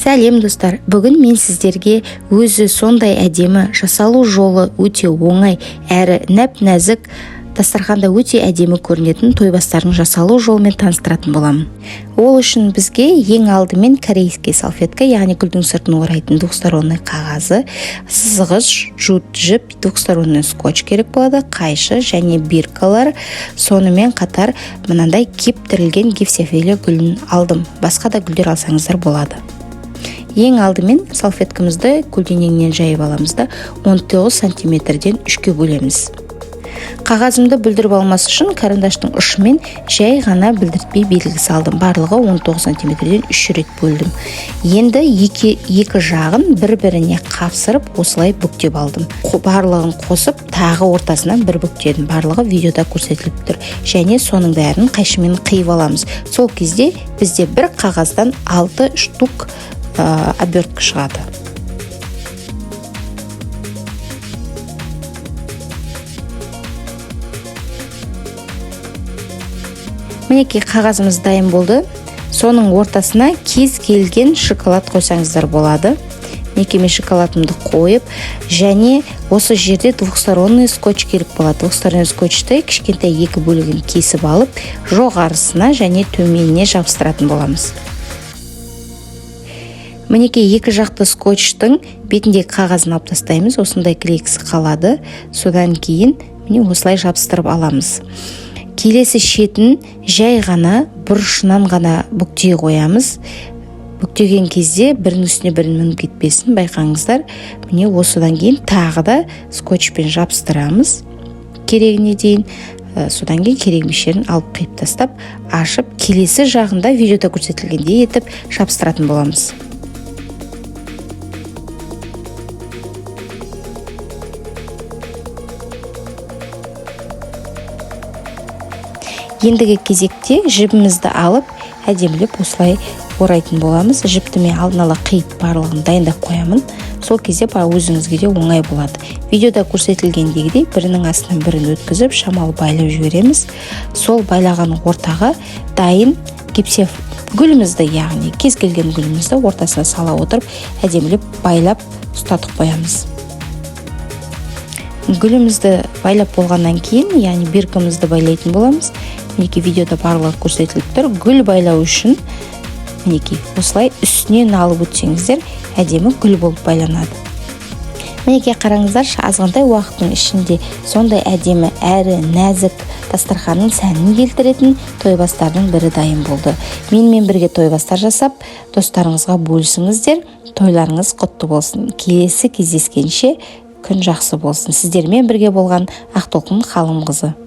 Сәлем достар, бүгін мен сіздерге өзі сондай әдемі, жасалу жолы өте оңай әрі нәп-нәзік, дастарханда өте әдемі көрінетін тойбастардың жасалу жолымен таныстыратын боламын. Ол үшін бізге ең алдымен корейский салфетка, яғни гүлдің сыртын орайтын двухсторонний қағазы, сызғыш, жут жіп, двухсторонний скотч керек болады, қайшы және биркалар, сонымен қатар мынандай кептірілген гипсофилия гүлін алдым. Басқа да гүлдер алсаңыздар болады. Ең алдымен салфеткамызды көлденеңнен жайып аламыз да 19 сантиметрден 3-ке бөлеміз. Қағазымды бүлдіріп алмас үшін карандаштың ұшымен жай ғана бүлдіртпей белгі салдым. Барлығы 19 сантиметрден 3 рет бөлдім. Енді екі жағын бір-біріне қапсырып осылай бүктеп алдым. Барлығын қосып тағы ортасынан бір бүктедім. Барлығы видеода көрсетіліп тұр. Және соның бәрін қайшымен қиып аламыз. Сол кезде бізде бір қағаздан 6 штук обертка шығады. Мінекей қағазымыз дайын болды. Соның ортасына кез келген шоколад қойсаңыздар болады. Мінекей мен шоколадымды қойып, және осы жерде двухсторонний скотч керек болады. Двухсторонний скотчты кішкентай екі бөлігін кесіп алып, жоғарысына және төменіне жабыстыратын боламыз. Мінекей екі жақты скотчтың бетіндегі қағазын алып тастаймыз. Осындай клейкісі қалады. Содан кейін міне осылай жабыстырып аламыз. Келесі шетін жай ғана бұрышынан ғана бүктей қоямыз. Бүктеген кезде бірінің үстіне бірінің мініп кетпесін, байқаңыздар. Міне осыдан кейін тағы да скотчпен жабыстырамыз. Керегіне дейін, содан кейін керегіміз жерін алып қиып тастап, ашып, келесі жағында видеода көрсетілгендей етіп жабыстыратын боламыз. Ендігі кезекте жібімізді алып, әдемілеп осылай орайтын боламыз. Жіпті мен алдын ала қиып барлығын дайындап қоямын. Сол кезде өзіңізге де оңай болады. Видеода көрсетілгендегідей бірінің астынан бірін өткізіп, шамалы байлап жібереміз. Сол байлаған ортаға дайын гипсоф гүлімізді, яғни кез келген гүлімізді ортасына сала отырып, әдемілеп байлап ұстатып қоямыз. Гүлімізді байлап болғаннан кейін, яғни биркамызды байлайтын боламыз. Мінекей видеода барлығы көрсетіліп тұр. Гүл байлау үшін мінекей осылай үстінен алып өтсеңіздер, әдемі гүл болып байланады. Мінекей қараңыздар, азғантай уақыттың ішінде сондай әдемі әрі нәзік дастарханның сәнін келтіретін тойбастардың бірі дайын болды. Менімен бірге тойбастар жасап, достарыңызға бөлісіңіздер. Тойларыңыз құтты болсын. Келесі кездескенше күн жақсы болсын. Сіздермен бірге болған Ақтолқын Қалымқызы.